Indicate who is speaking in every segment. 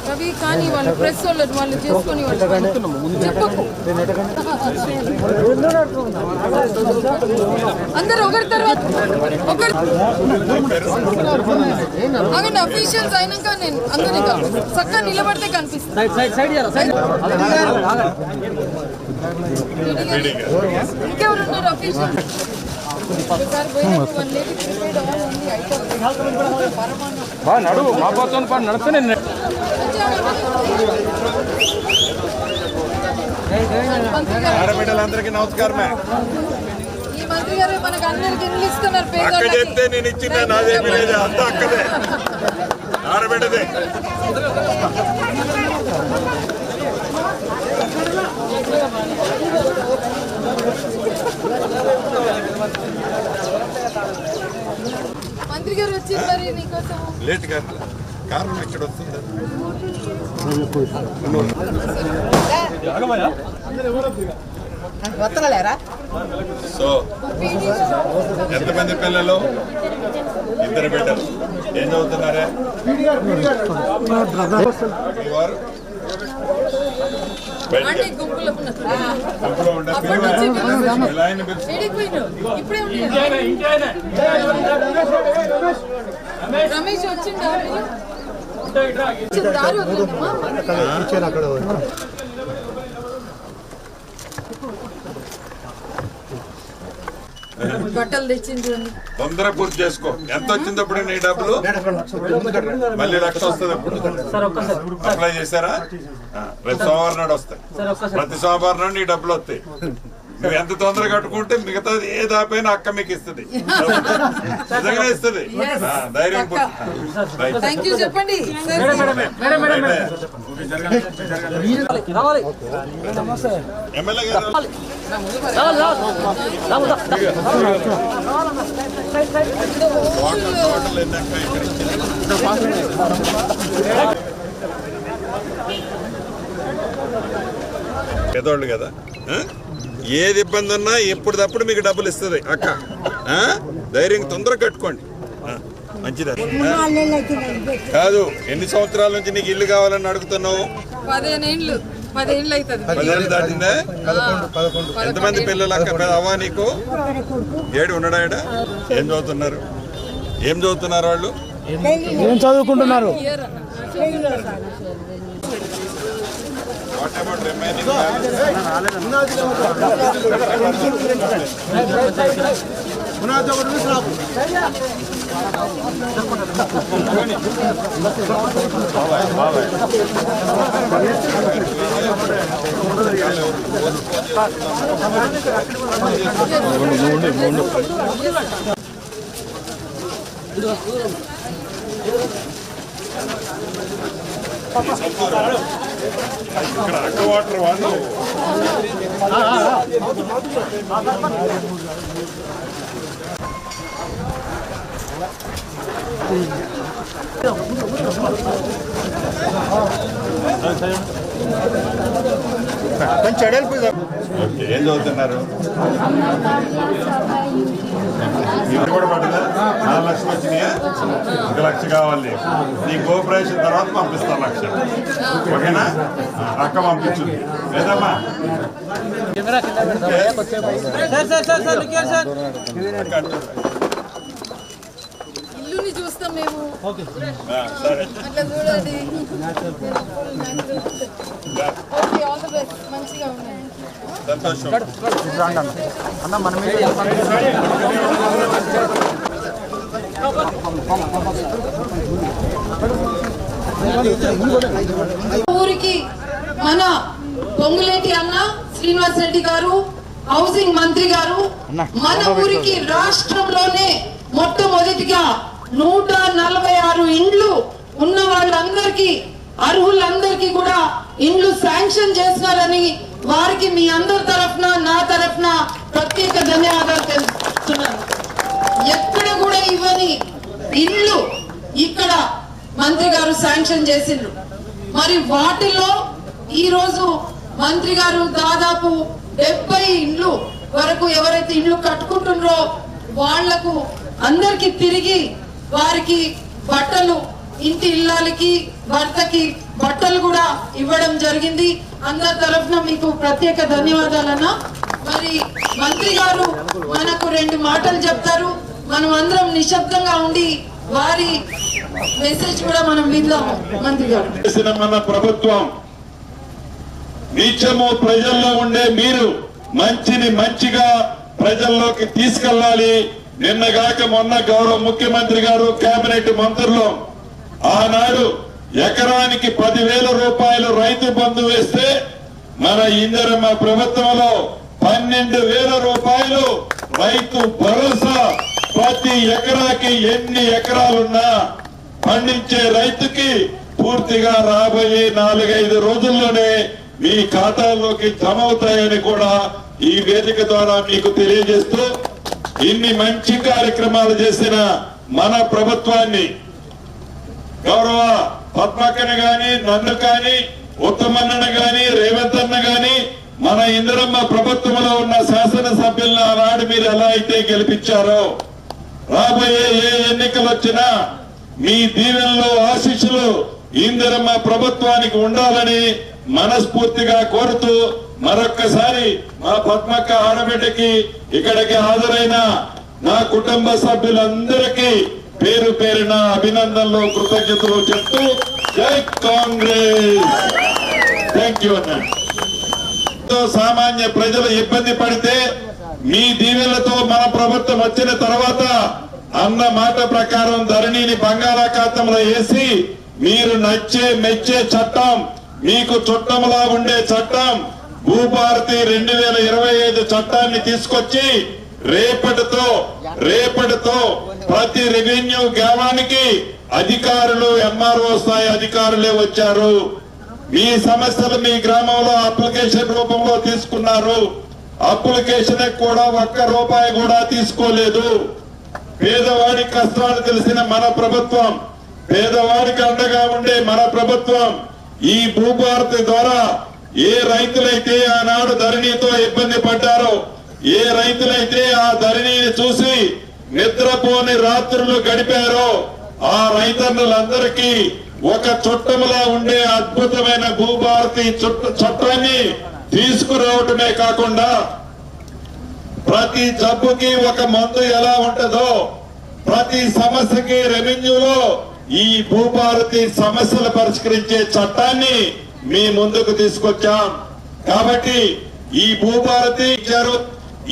Speaker 1: రవి కానీ వాళ్ళు ప్రెస్ వాళ్ళు చేసుకొని అందరు ఒకరి తర్వాత ఒకరు అక్కడ అఫీషియల్స్ అయినాక నేను అందరినీ చక్కగా నిలబడితే కనిపిస్తుంది. ఇంకెవరున్నారు అఫీషియల్?
Speaker 2: నడు మా పోతాను పని నడితే నేను
Speaker 3: ఆడబిడ్డలందరికీ నమస్కారమే.
Speaker 1: ఈ మంత్రి గారు మనకు అందరికి ఇల్లు ఇస్తున్నారు.
Speaker 3: అక్క చెప్తే నేను ఇచ్చిందే, నాదేమీ లేదు, అంతా అక్కదే, ఆడబిడ్డదే.
Speaker 1: మంత్రి గారు వచ్చి మరి నీకోసం
Speaker 3: లేట్ కాదు, కారణం ఎక్కడ వస్తుంది? సో ఎంతమంది పిల్లలు? 2 బిడ్డలు. ఏం చదువుతున్నారే?
Speaker 1: రమేష్ వచ్చిందా? బట్టలు తెచ్చింది.
Speaker 3: తొందర పూర్తి చేసుకో. ఎంత వచ్చిందప్పుడు నీ డబ్బులు? మళ్ళీ 1,00,000 వస్తుంది. అప్పుడు అప్లై చేశారా? ప్రతి సోమవారం నాడు వస్తాయి. ప్రతి సోమవారం నాడు నీ డబ్బులు వస్తాయి. నువ్వు ఎంత తొందరగా కట్టుకుంటే మిగతాది ఏ దాపైనా అక్క మీకు ఇస్తుంది, నిజంగానే ఇస్తుంది. ధైర్యం
Speaker 1: చెప్పండి.
Speaker 3: ఎమ్మెల్యే గారు పెద్దోళ్ళు కదా, ఏది ఇబ్బంది ఉన్నా ఎప్పటిదప్పుడు మీకు డబ్బులు ఇస్తుంది అక్క. ధైర్యం తొందరగా కట్టుకోండి. మంచిది కాదు. ఎన్ని సంవత్సరాల నుంచి నీకు ఇల్లు కావాలని అడుగుతున్నావు?
Speaker 1: 10 ఏళ్ళు
Speaker 3: దాటిందా? ఎంతమంది పిల్లలు అక్క? అవ్వా నీకు 7 ఉన్నాడా? ఏం చదువుతున్నారు? ఏం చదువుతున్నారు వాళ్ళు?
Speaker 2: ఏం చదువుకుంటున్నారు?
Speaker 3: ఇక్కడ అక్క వాటర్ వాళ్ళు ఏం చదువుతున్నారు? ఇది కూడా పడ్డదా? 4 లక్షలు వచ్చినాయా? 1 లక్ష కావాలి. నీ కోఆపరేషన్ తర్వాత పంపిస్తాను 1,00,000. ఓకేనా? అక్క పంపించింది లేదమ్మా?
Speaker 1: ఇల్లుని చూస్తాం మేము.
Speaker 3: సరే
Speaker 1: అట్లా చూడండి. All the best. మంచిగా ఉన్నాయి.
Speaker 3: సంతోషం.
Speaker 2: అన్న మన
Speaker 1: ఊరికి మన పొంగులేటి అన్న శ్రీనివాస్ రెడ్డి గారు, హౌసింగ్ మంత్రి గారు, మన ఊరికి రాష్ట్రంలోనే మొట్టమొదటిగా 146 ఇండ్లు ఉన్న వాళ్ళందరికీ, అర్హులందరికీ కూడా ఇండ్లు శాంక్షన్ చేస్తున్నారని వారికి మీ అందరి తరఫున, నా తరఫున ప్రత్యేక ధన్యవాదాలు తెలుపుతున్నాను. ఎక్కడ కూడా ఇవ్వని ఇల్లు ఇక్కడ మంత్రి గారు శాంక్షన్ చేసిండ్రు. మరి వాటిలో ఈ రోజు మంత్రి గారు దాదాపు 70 ఇండ్లు వరకు ఎవరైతే ఇండ్లు కట్టుకుంటున్నారో వాళ్లకు అందరికి తిరిగి వారికి బట్టలు ఇంటి ఇళ్ళకి భర్తకి బట్టలు కూడా ఇవ్వడం జరిగింది. అందరి తరఫున మీకు ప్రత్యేక ధన్యవాదాలన్నా. మరి మంత్రి గారు మనకు 2 మాటలు చెప్తారు. మనం అందరం నిశ్శబ్దంగా ఉండి వారి మెసేజ్ కూడా మనం విందాము. మంత్రి గారు.
Speaker 3: మన ప్రభుత్వం నిత్యము ప్రజల్లో ఉండే మీరు మంచిని మంచిగా ప్రజల్లోకి తీసుకెళ్ళాలి. నిన్నగాక మొన్న గౌరవ ముఖ్యమంత్రి గారు కేబినెట్ మంత్రులు ఆనాడు ఎకరానికి 10,000 రూపాయలు రైతు బంధు వేస్తే మన ఇందిరమ్మ ప్రభుత్వంలో 12,000 రూపాయలు రైతు భరోసా. ప్రతి ఎకరాకి ఎన్ని ఎకరాలున్నా పండించే రైతుకి పూర్తిగా రాబోయే 4-5 రోజుల్లోనే మీ ఖాతాల్లోకి జమ అవుతాయని కూడా ఈ వేదిక ద్వారా మీకు తెలియజేస్తూ ఇన్ని మంచి కార్యక్రమాలు చేసిన మన ప్రభుత్వాన్ని గౌరవ పద్మక్కని గాని నన్ను కానీ ఉత్తమన్నను గాని రేవంత్ అన్న గాని మన ఇందిరమ్మ ప్రభుత్వంలో ఉన్న శాసనసభ్యులను ఆనాడు మీరు ఎలా అయితే గెలిపించారో రాబోయే ఏ ఎన్నికలు వచ్చినా మీ దీవెనలో ఆశీస్సులు ఇందిరమ్మ ప్రభుత్వానికి ఉండాలని మనస్ఫూర్తిగా కోరుతూ మరొక్కసారి మా పద్మక్క ఆడబిడ్డకి ఇక్కడికి హాజరైన నా కుటుంబ సభ్యులందరికీ పేరు పేరున అభినందనలు కృతజ్ఞతలు చెప్తూ జై కాంగ్రెస్. థ్యాంక్ యూ అన్న. సామాన్య ప్రజలు ఇబ్బంది పడితే మీ దీవెనలతో మన ప్రభుత్వం వచ్చిన తర్వాత అన్న మాట ప్రకారం ధరణిని బంగాళాఖాతంలో వేసి మీరు నచ్చే మెచ్చే చట్టం, మీకు చుట్టంలా ఉండే చట్టం భూభారతి 2025 చట్టాన్ని తీసుకొచ్చి రేపటితో ప్రతి రెవెన్యూ గ్రామానికి అధికారులు ఎంఆర్ఓ స్థాయి అధికారులే వచ్చారు. మీ సమస్యలు మీ గ్రామంలో అప్లికేషన్ రూపంలో తీసుకున్నారు. అప్లికేషన్ కూడా ₹1 కూడా తీసుకోలేదు. పేదవాడి కష్టాలు తెలిసిన మన ప్రభుత్వం, పేదవాడికి అండగా ఉండే మన ప్రభుత్వం ఈ భూభారతి ద్వారా ఏ రైతులైతే ఆనాడు ధరణితో ఇబ్బంది పడ్డారో, ఏ రైతులైతే ఆ ధరణిని చూసి నిద్రపోని రాత్రులు గడిపారో ఆ రైతన్నులందరికీ ఒక చుట్టములా ఉండే అద్భుతమైన భూభారతి చట్టాన్ని తీసుకురావటమే కాకుండా ప్రతి జబ్బుకి ఒక మందు ఎలా ఉంటుందో ప్రతి సమస్యకి రెవెన్యూలో ఈ భూభారతి సమస్యలు పరిష్కరించే చట్టాన్ని మీ ముందుకు తీసుకొచ్చాం. కాబట్టి ఈ భూభారతి ఇచ్చారు.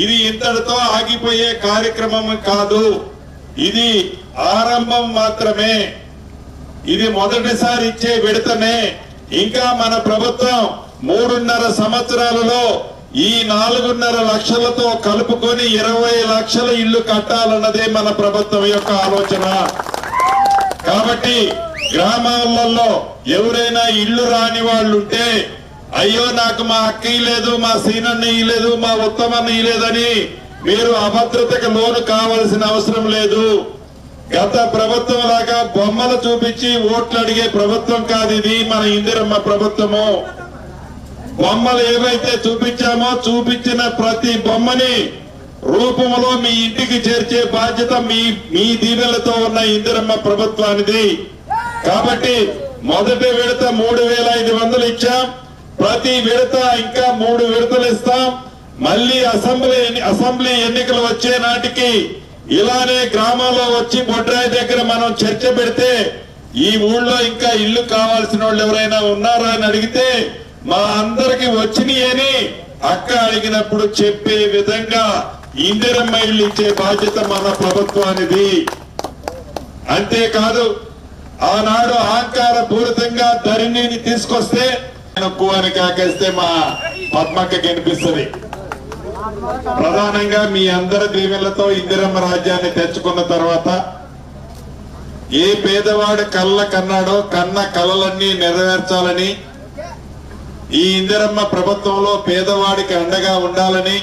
Speaker 3: ఇది ఇంతటితో ఆగిపోయే కార్యక్రమం కాదు, ఇది ఆరంభం మాత్రమే. ఇది మొదటిసారి ఇచ్చే విడతనే. ఇంకా మన ప్రభుత్వం 3.5 సంవత్సరాలలో ఈ 4.5 లక్షలతో కలుపుకొని 20 లక్షల ఇల్లు కట్టాలన్నదే మన ప్రభుత్వం యొక్క ఆలోచన. కాబట్టి గ్రామాలలో ఎవరైనా ఇల్లు రాని వాళ్ళు ఉంటే అయ్యో నాకు మా అక్క ఇలేదు, మా సీనన్న ఇలేదు, మా ఉత్తమన్న ఇలేదని మీరు అభద్రతకు లోను కావాల్సిన అవసరం లేదు. గత ప్రభుత్వం లాగా బొమ్మలు చూపించి ఓట్లు అడిగే ప్రభుత్వం కాదు ఇది. మన ఇందిరమ్మ ప్రభుత్వము బొమ్మలు ఏవైతే చూపించామో చూపించిన ప్రతి బొమ్మని రూపంలో మీ ఇంటికి చేర్చే బాధ్యత మీ దీవెనలతో ఉన్న ఇందిరమ్మ ప్రభుత్వానిది. కాబట్టి మొదటి విడత 3,500 ఇచ్చాం. ప్రతి విడత ఇంకా 3 విడతలు ఇస్తాం. మళ్ళీ అసెంబ్లీ ఎన్నికలు వచ్చే నాటికి ఇలానే గ్రామంలో వచ్చి బొడ్రాయి దగ్గర మనం చర్చ పెడితే ఈ ఊళ్ళో ఇంకా ఇల్లు కావాల్సిన వాళ్ళు ఎవరైనా ఉన్నారా అని అడిగితే మా అందరికి వచ్చినాయని అక్క అడిగినప్పుడు చెప్పే విధంగా ఇందిరమ్మ ఇల్లు ఇచ్చే బాధ్యత మన ప్రభుత్వానిది. అంతేకాదు ఆనాడు అహంకార పూరితంగా ధరణిని తీసుకొస్తే అని కాకేస్తే మా పద్మక్క కనిపిస్తుంది. ప్రధానంగా మీ అందరి దీవెనలతో ఇందిరమ్మ రాజ్యాన్ని తెచ్చుకున్న తర్వాత ఏ పేదవాడు కన్నాడో కన్న కలలన్నీ నెరవేర్చాలని ఈ ఇందిరమ్మ ప్రభుత్వంలో పేదవాడికి అండగా ఉండాలని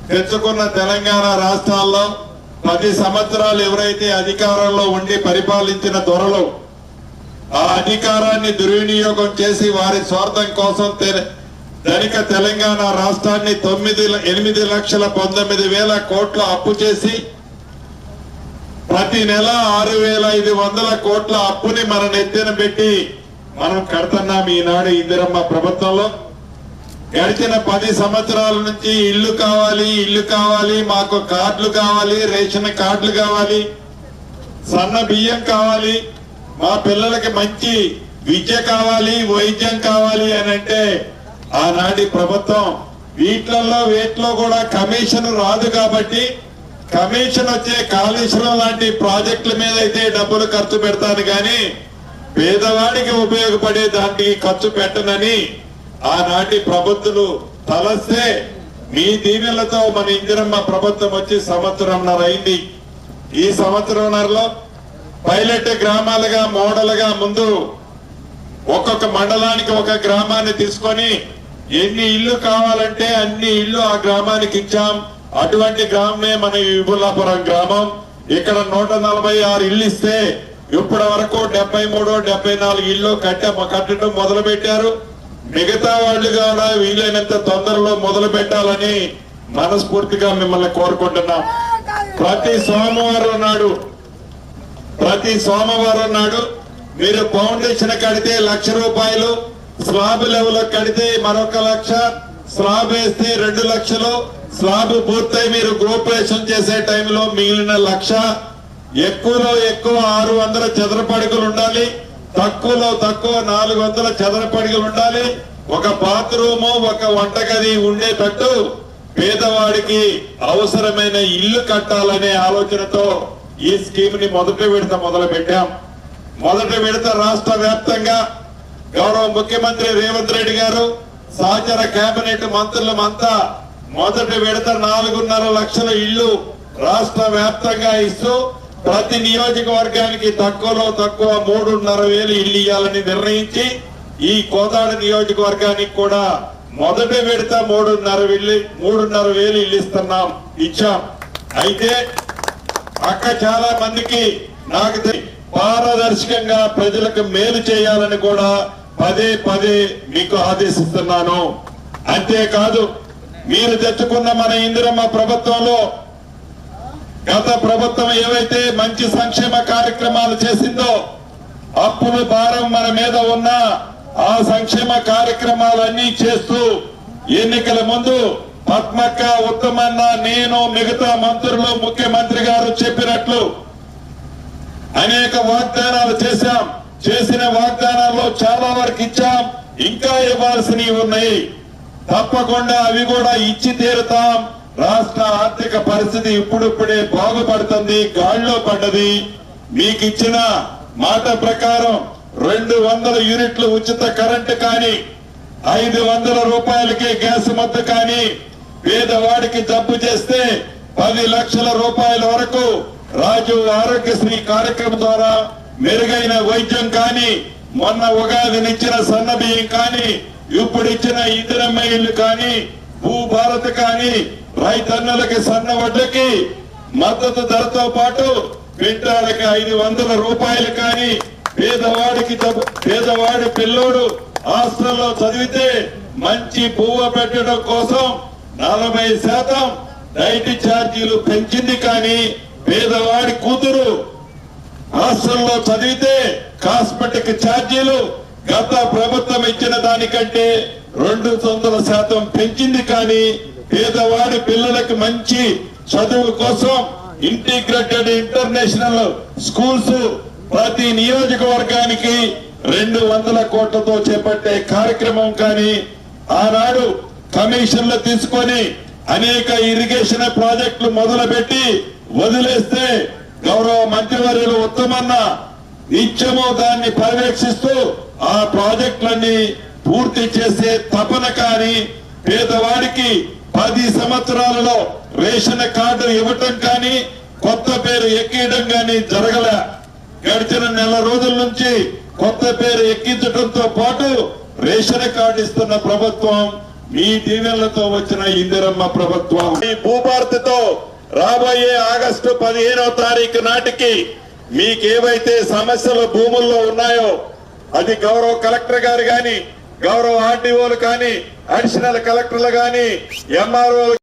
Speaker 3: తెచ్చుకున్న తెలంగాణ రాష్ట్రాల్లో 10 సంవత్సరాలు ఎవరైతే అధికారంలో ఉండి పరిపాలించిన దొరలు ఆ అధికారాన్ని దుర్వినియోగం చేసి వారి స్వార్థం కోసం ధనిక తెలంగాణ రాష్ట్రాన్ని 8,19,000 కోట్ల అప్పు చేసి ప్రతి నెల 6,500 కోట్ల అప్పుని మన నెత్తిన పెట్టి మనం కడుతున్నాం ఈనాడు ఇందిరమ్మ ప్రభుత్వంలో. గడిచిన 10 సంవత్సరాల నుంచి ఇల్లు కావాలి, మాకు కార్డులు కావాలి, రేషన్ కార్డులు కావాలి, సన్న బియ్యం కావాలి, మా పిల్లలకి మంచి విద్య కావాలి, వైద్యం కావాలి అని అంటే ఆనాటి ప్రభుత్వం వీటిలో కూడా కమిషన్ రాదు కాబట్టి కమిషన్ వచ్చే కాళేశ్వరం లాంటి ప్రాజెక్టుల మీద అయితే డబ్బులు ఖర్చు పెడతాను కానీ పేదవాడికి ఉపయోగపడే దానికి ఖర్చు పెట్టనని ఆనాటి ప్రభుత్వాలు తలస్తే మీ దీవెనలతో మన ఇందిరమ్మ ప్రభుత్వం వచ్చి సంవత్సరంన్నర అయింది. ఈ సంవత్సరంన్నరలో పైలట్ గ్రామాలుగా మోడల్గా ముందు ఒక్కొక్క మండలానికి ఒక గ్రామాన్ని తీసుకొని ఎన్ని ఇల్లు కావాలంటే అన్ని ఇల్లు ఆ గ్రామానికి ఇచ్చాం. అటువంటి గ్రామమే మన విపులాపురం గ్రామం. ఇక్కడ 146 ఇల్లు ఇస్తే ఇప్పటి వరకు 73-74 ఇల్లు కట్టడం మొదలు పెట్టారు. మిగతా వాళ్ళు కూడా వీలైనంత తొందరలో మొదలు పెట్టాలని మనస్ఫూర్తిగా మిమ్మల్ని కోరుకుంటున్నాం. ప్రతి సోమవారం నాడు మీరు ఫౌండేషన్ కడితే 1,00,000 రూపాయలు, స్లాబ్ లెవెల్ కడితే మరొక 1,00,000, స్లాబ్ వేస్తే 2 లక్షలు, స్లాబ్ పూర్తయి మీరు గృహప్రవేశం చేసే టైంలో మిగిలిన 1,00,000. ఎక్కువలో ఎక్కువ 600 చదరపడుగులు ఉండాలి, తక్కువలో తక్కువ 400 చదరపడుగులు ఉండాలి. ఒక బాత్రూము, ఒక వంటగది ఉండేటట్టు పేదవాడికి అవసరమైన ఇల్లు కట్టాలనే ఆలోచనతో ఈ స్కీమ్ ని మొదటి విడత మొదలు పెట్టాం. మొదటి విడత రాష్ట్ర వ్యాప్తంగా గౌరవ ముఖ్యమంత్రి రేవంత్ రెడ్డి గారు సహచర కేబినెట్ మంత్రులమంతా మొదటి విడత 4.5 లక్షల ఇళ్లు రాష్ట్ర వ్యాప్తంగా ఇస్తూ ప్రతి నియోజకవర్గానికి తక్కువలో తక్కువ 3,500 ఇళ్లు ఇవ్వాలని నిర్ణయించి ఈ కోదాడ నియోజకవర్గానికి కూడా మొదటి విడత 3,500 ఇల్లు ఇచ్చాం. అయితే అక్క చాలా మందికి నాకు పారదర్శకంగా ప్రజలకు మేలు చేయాలని కూడా పదే మీకు ఆదేశిస్తున్నాను. అంతేకాదు మీరు తెచ్చుకున్న మన ఇందిరమ్మ ప్రభుత్వంలో గత ప్రభుత్వం ఏవైతే మంచి సంక్షేమ కార్యక్రమాలు చేసిందో అప్పుల భారం మన మీద ఉన్న ఆ సంక్షేమ కార్యక్రమాలన్నీ చేస్తూ ఎన్నికల ముందు పద్మక్క, ఉత్తమన్న, నేను, మిగతా మంత్రులు, ముఖ్యమంత్రి గారు చెప్పినట్లు అనేక వాగ్దానాలు చేశాం. చేసిన వాగ్దానాల్లో చాలా వరకు ఇచ్చాం, ఇంకా ఇవ్వాల్సినవి ఉన్నాయి. తప్పకుండా అవి కూడా ఇచ్చి తీరుతాం. రాష్ట్ర ఆర్థిక పరిస్థితి ఇప్పుడిప్పుడే బాగుపడుతుంది, గాడిలో పడ్డది. మీకు ఇచ్చిన మాట ప్రకారం 200 యూనిట్లు ఉచిత కరెంటు కానీ, 500 రూపాయలకి గ్యాస్ మద్దు కానీ, పేదవాడికి జబ్బు చేస్తే 10 లక్షల రూపాయల వరకు రాజు ఆరోగ్యశ్రీ కార్యక్రమం ద్వారా మెరుగైన వైద్యం కానీ, మొన్న ఉగాదినిచ్చిన సన్న బియ్యం కానీ, ఇప్పుడు ఇచ్చిన ఇందిరమ్మ ఇల్లు కానీ, భూభారత్ కానీ, రైతన్నలకి సన్న వడ్లకి మద్దతు ధరతో పాటు క్వింటాలకి 500 రూపాయలు కానీ, పేదవాడి పిల్లోడు హాస్టల్లో చదివితే మంచి పువ్వ పెట్టడం కోసం 40% డైట్ ఛార్జీలు పెంచింది. కానీ పేదవాడి కూతురు హాస్టల్లో చదివితే కాస్మెటిక్ ఛార్జీలు గత ప్రభుత్వం ఇచ్చిన దానికంటే 200% పెంచింది. కానీ పేదవాడి పిల్లలకు మంచి చదువు కోసం ఇంటిగ్రేటెడ్ ఇంటర్నేషనల్ స్కూల్స్ ప్రతి నియోజకవర్గానికి 200 కోట్లతో చేపట్టే కార్యక్రమం కానీ, ఆనాడు కమిషన్లు తీసుకొని అనేక ఇరిగేషన్ ప్రాజెక్టులు మొదలుపెట్టి వదిలేస్తే గౌరవ మంత్రివర్యులు ఉత్తమన్న నిత్యము దాన్ని పర్యవేక్షిస్తూ ఆ ప్రాజెక్టులన్నీ పూర్తి చేసే తపన కానీ, పేదవాడికి 10 సంవత్సరాలలో రేషన్ కార్డు ఇవ్వటం కానీ, కొత్త పేరు ఎక్కియడం కానీ జరగలే. గడిచిన నెల రోజుల నుంచి కొత్త పేరు ఎక్కించడంతో పాటు రేషన్ కార్డు ఇస్తున్న ప్రభుత్వం మీ దీవెనలతో వచ్చిన ఇందిరమ్మ ప్రభుత్వం. ఈ భూభారతితో రాబోయే ఆగస్టు 15వ తారీఖు నాటికి మీకేవైతే సమస్యలు భూముల్లో ఉన్నాయో అది గౌరవ కలెక్టర్ గారు కానీ, గౌరవ ఆర్డీఓలు కానీ, అడిషనల్ కలెక్టర్లు కానీ, ఎంఆర్ఓ